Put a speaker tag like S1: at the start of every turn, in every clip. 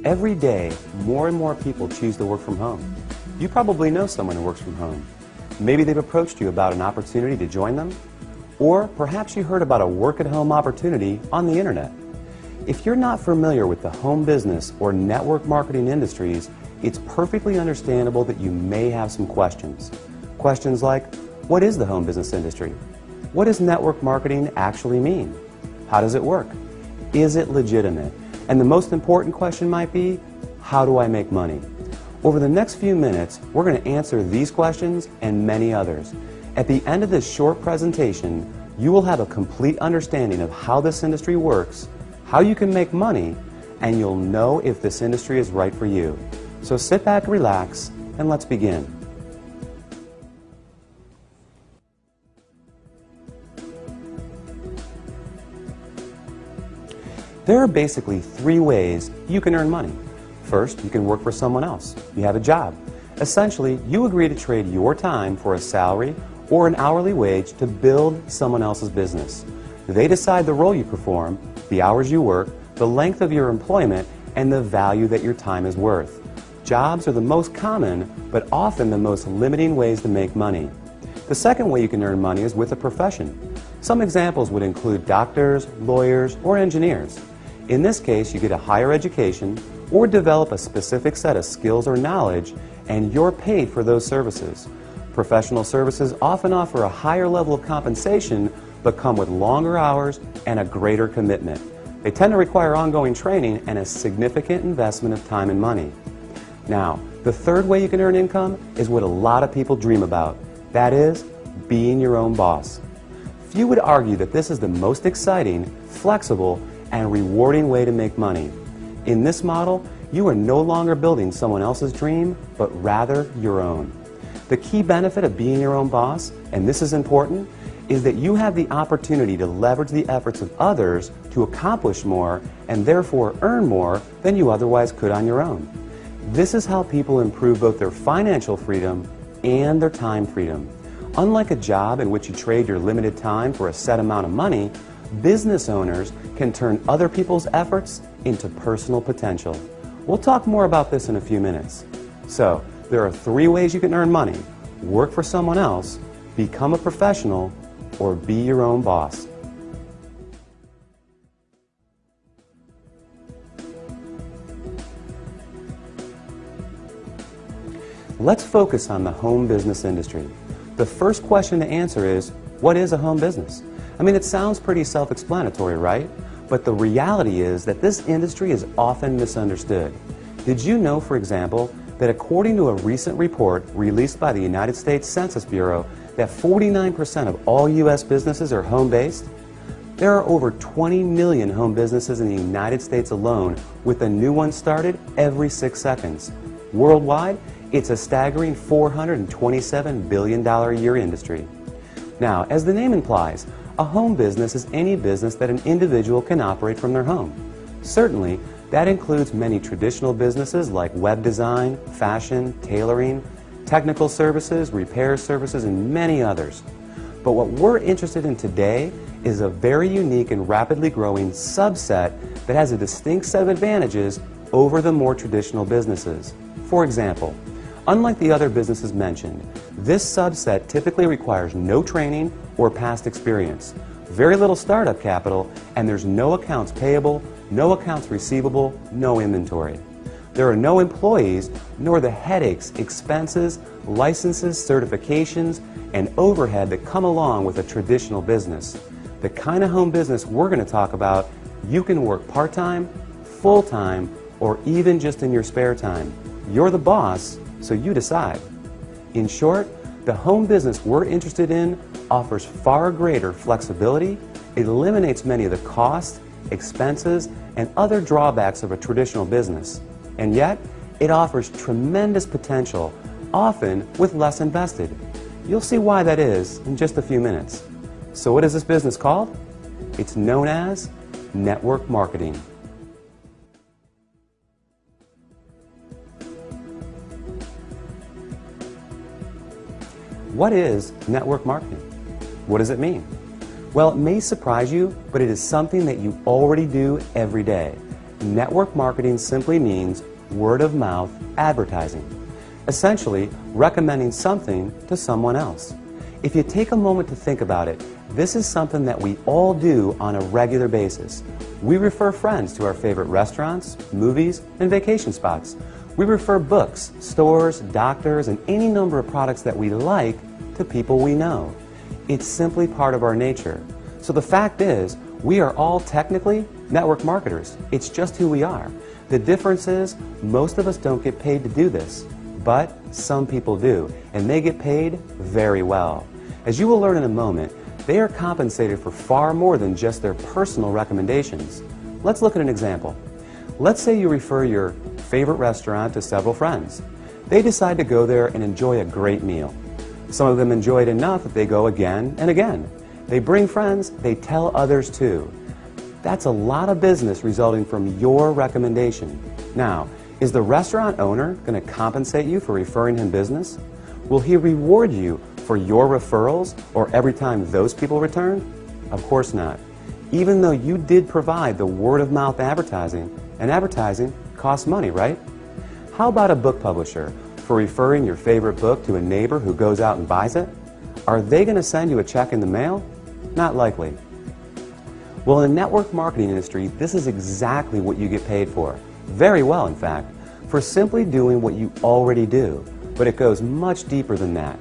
S1: Every day, more and more people choose to work from home. You probably know someone who works from home. Maybe they've approached you about an opportunity to join them, or perhaps you heard about a work-at-home opportunity on the internet. If you're not familiar with the home business or network marketing industries, it's perfectly understandable that you may have some questions. Questions like, what is the home business industry? What does network marketing actually mean? How does it work? Is it legitimate? And the most important question might be, how do I make money? Over the next few minutes, we're going to answer these questions and many others. At the end of this short presentation, you will have a complete understanding of how this industry works, how you can make money, and you'll know if this industry is right for you. So sit back, relax, and let's begin. There are basically three ways you can earn money. First, you can work for someone else. You have a job. Essentially, you agree to trade your time for a salary or an hourly wage to build someone else's business. They decide the role you perform, the hours you work, the length of your employment, and the value that your time is worth. Jobs are the most common, but often the most limiting ways to make money. The second way you can earn money is with a profession. Some examples would include doctors, lawyers, or engineers. In this case, you get a higher education or develop a specific set of skills or knowledge, and you're paid for those services. Professional services often offer a higher level of compensation, but come with longer hours and a greater commitment. They tend to require ongoing training and a significant investment of time and money. Now, the third way you can earn income is what a lot of people dream about. That is, being your own boss. Few would argue that this is the most exciting, flexible, and rewarding way to make money. In this model, you are no longer building someone else's dream, but rather your own. The key benefit of being your own boss, and this is important, is that you have the opportunity to leverage the efforts of others to accomplish more and therefore earn more than you otherwise could on your own. This is how people improve both their financial freedom and their time freedom. Unlike a job in which you trade your limited time for a set amount of money, business owners can turn other people's efforts into personal potential. We'll talk more about this in a few minutes. So, there are three ways you can earn money: work for someone else, become a professional, or be your own boss. Let's focus on the home business industry. The first question to answer is, what is a home business? I mean, it sounds pretty self-explanatory, right? But the reality is that this industry is often misunderstood. Did you know, for example, that according to a recent report released by the United States Census Bureau, that 49% of all U.S. businesses are home-based? There are over 20 million home businesses in the United States alone, with a new one started every 6 seconds. Worldwide, it's a staggering $427 billion a year industry. Now, as the name implies, a home business is any business that an individual can operate from their home. Certainly, that includes many traditional businesses like web design, fashion, tailoring, technical services, repair services, and many others. But what we're interested in today is a very unique and rapidly growing subset that has a distinct set of advantages over the more traditional businesses. For example, unlike the other businesses mentioned, this subset typically requires no training or past experience, very little startup capital, and there's no accounts payable, no accounts receivable, no inventory. There are no employees, nor the headaches, expenses, licenses, certifications, and overhead that come along with a traditional business. The kind of home business we're going to talk about, you can work part-time, full-time, or even just in your spare time. You're the boss, so you decide. In short, the home business we're interested in offers far greater flexibility, it eliminates many of the costs, expenses, and other drawbacks of a traditional business, and yet it offers tremendous potential, often with less invested. You'll see why that is in just a few minutes. So what is this business called? It's known as network marketing. What is network marketing? What does it mean? Well, it may surprise you, but it is something that you already do every day. network marketing simply means word-of-mouth advertising, essentially recommending something to someone else. If you take a moment to think about it, this is something that we all do on a regular basis. We refer friends to our favorite restaurants, movies, and vacation spots. We refer books, stores, doctors, and any number of products that we like to people we know. It's simply part of our nature. So the fact is, we are all technically network marketers. It's just who we are. The difference is, most of us don't get paid to do this, but some people do, and they get paid very well. As you will learn in a moment, they are compensated for far more than just their personal recommendations. Let's look at an example. Let's say you refer your favorite restaurant to several friends. They decide to go there and enjoy a great meal. Some of them enjoy it enough that they go again and again. They bring friends, they tell others too. That's a lot of business resulting from your recommendation. Now, is the restaurant owner going to compensate you for referring him business? Will he reward you for your referrals or every time those people return? Of course not. Even though you did provide the word-of-mouth advertising, and advertising costs money, right? How about a book publisher for referring your favorite book to a neighbor who goes out and buys it? Are they going to send you a check in the mail? Not likely. Well, in the network marketing industry, this is exactly what you get paid for. Very well, in fact, for simply doing what you already do. But it goes much deeper than that.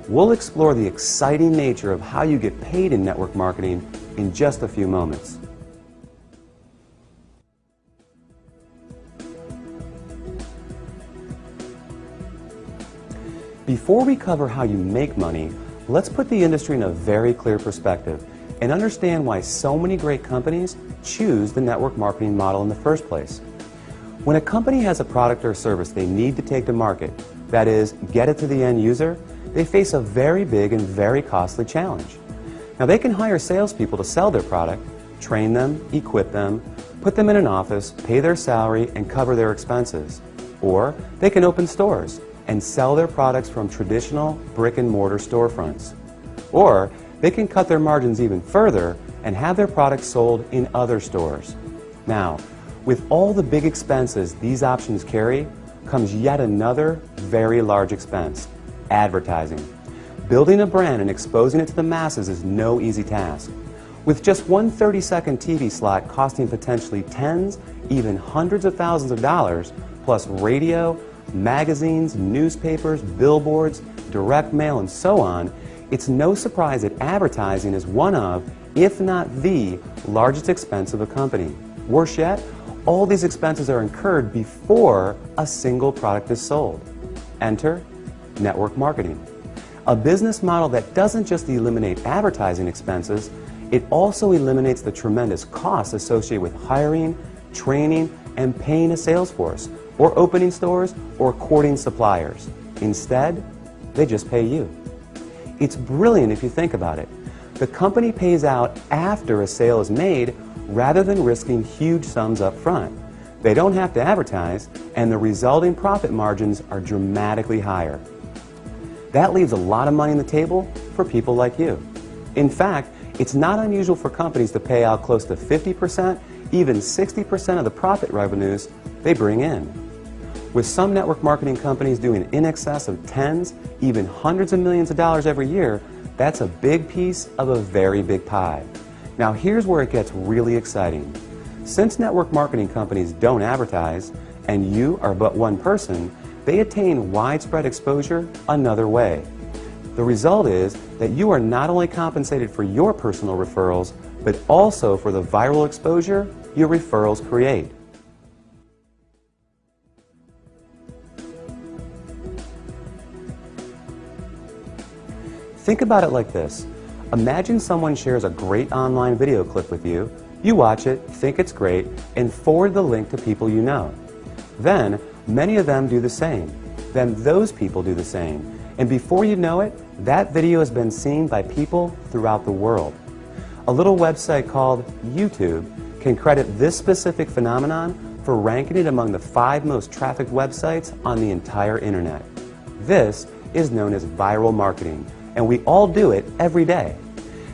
S1: We'll explore the exciting nature of how you get paid in network marketing in just a few moments. Before we cover how you make money, let's put the industry in a very clear perspective and understand why so many great companies choose the network marketing model in the first place. When a company has a product or service they need to take to market, that is, get it to the end user, they face a very big and very costly challenge. Now, they can hire salespeople to sell their product, train them, equip them, put them in an office, pay their salary, and cover their expenses. Or they can open stores and sell their products from traditional brick-and-mortar storefronts. Or they can cut their margins even further and have their products sold in other stores. Now, with all the big expenses these options carry, comes yet another very large expense: advertising. Building a brand and exposing it to the masses is no easy task. With just one 30-second TV slot costing potentially tens, even hundreds of thousands of dollars, plus radio, magazines, newspapers, billboards, direct mail, and so on, it's no surprise that advertising is one of, if not the, largest expense of a company. Worse yet, all these expenses are incurred before a single product is sold. Enter network marketing. A business model that doesn't just eliminate advertising expenses, it also eliminates the tremendous costs associated with hiring, training, and paying a sales force, or opening stores, or courting suppliers. Instead, they just pay you. It's brilliant if you think about it. The company pays out after a sale is made rather than risking huge sums up front. They don't have to advertise, and the resulting profit margins are dramatically higher. That leaves a lot of money on the table for people like you. In fact, it's not unusual for companies to pay out close to 50%, even 60% of the profit revenues they bring in. With some network marketing companies doing in excess of tens, even hundreds of millions of dollars every year, that's a big piece of a very big pie. Now here's where it gets really exciting. Since network marketing companies don't advertise, and you are but one person, they attain widespread exposure another way. The result is that you are not only compensated for your personal referrals, but also for the viral exposure your referrals create. Think about it like this. Imagine someone shares a great online video clip with you. You watch it, think it's great, and forward the link to people you know. Then, many of them do the same. Then those people do the same. And before you know it, that video has been seen by people throughout the world. A little website called YouTube can credit this specific phenomenon for ranking it among the 5 most trafficked websites on the entire internet. This is known as viral marketing, and we all do it every day.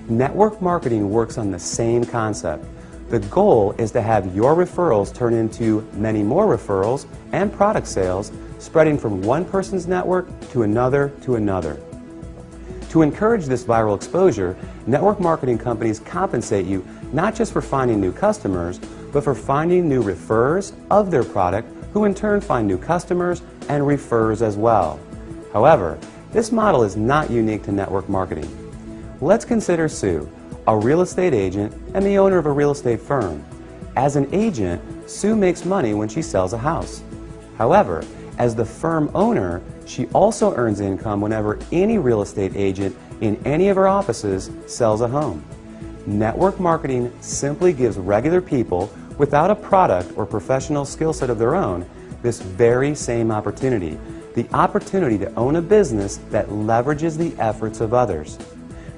S1: Network marketing works on the same concept. The goal is to have your referrals turn into many more referrals and product sales, spreading from one person's network to another to another. To encourage this viral exposure, network marketing companies compensate you not just for finding new customers, but for finding new referrers of their product, who in turn find new customers and referrers as well. However, this model is not unique to network marketing. Let's consider Sue, a real estate agent and the owner of a real estate firm. As an agent, Sue makes money when she sells a house. However, as the firm owner, she also earns income whenever any real estate agent in any of her offices sells a home. Network marketing simply gives regular people without a product or professional skill set of their own this very same opportunity, the opportunity to own a business that leverages the efforts of others.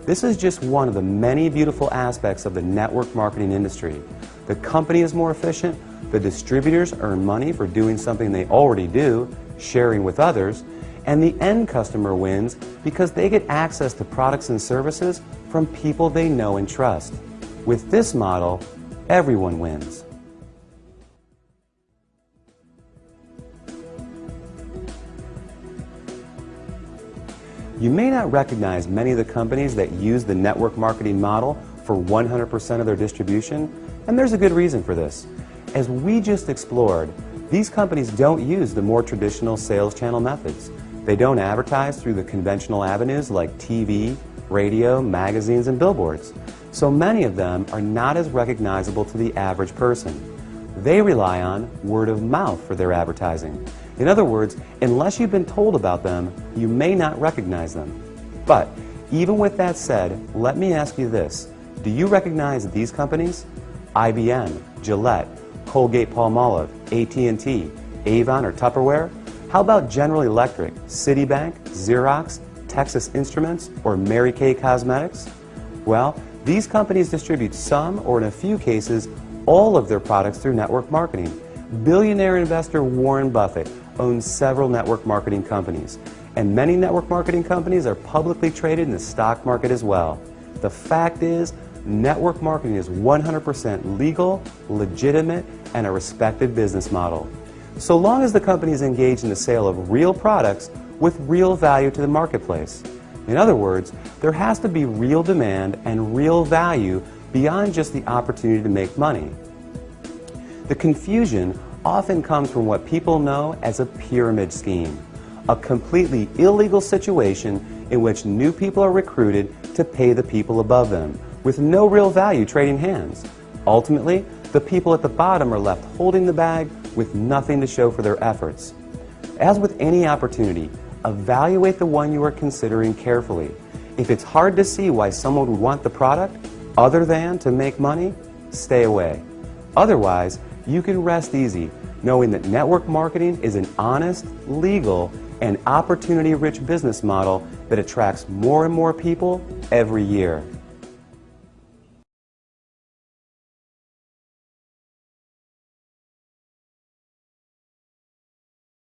S1: This is just one of the many beautiful aspects of the network marketing industry. The company is more efficient, the distributors earn money for doing something they already do, sharing with others, and the end customer wins because they get access to products and services from people they know and trust. With this model, everyone wins. You may not recognize many of the companies that use the network marketing model for 100% of their distribution, and there's a good reason for this. As we just explored, these companies don't use the more traditional sales channel methods. They don't advertise through the conventional avenues like TV, radio, magazines, and billboards. So many of them are not as recognizable to the average person. They rely on word of mouth for their advertising. In other words, unless you've been told about them, you may not recognize them. But even with that said, let me ask you this. Do you recognize these companies? IBM, Gillette, Colgate-Palmolive, AT&T, Avon, or Tupperware? How about General Electric, Citibank, Xerox, Texas Instruments, or Mary Kay Cosmetics? Well, these companies distribute some, or in a few cases, all of their products through network marketing. Billionaire investor Warren Buffett owns several network marketing companies, and many network marketing companies are publicly traded in the stock market as well. The fact is, network marketing is 100% legal, legitimate, and a respected business model. So long as the company is engaged in the sale of real products with real value to the marketplace. In other words, there has to be real demand and real value beyond just the opportunity to make money. The confusion often comes from what people know as a pyramid scheme, a completely illegal situation in which new people are recruited to pay the people above them, with no real value trading hands. Ultimately, the people at the bottom are left holding the bag with nothing to show for their efforts. As with any opportunity, evaluate the one you are considering carefully. If it's hard to see why someone would want the product other than to make money, stay away. Otherwise, you can rest easy knowing that network marketing is an honest, legal, and opportunity-rich business model that attracts more and more people every year.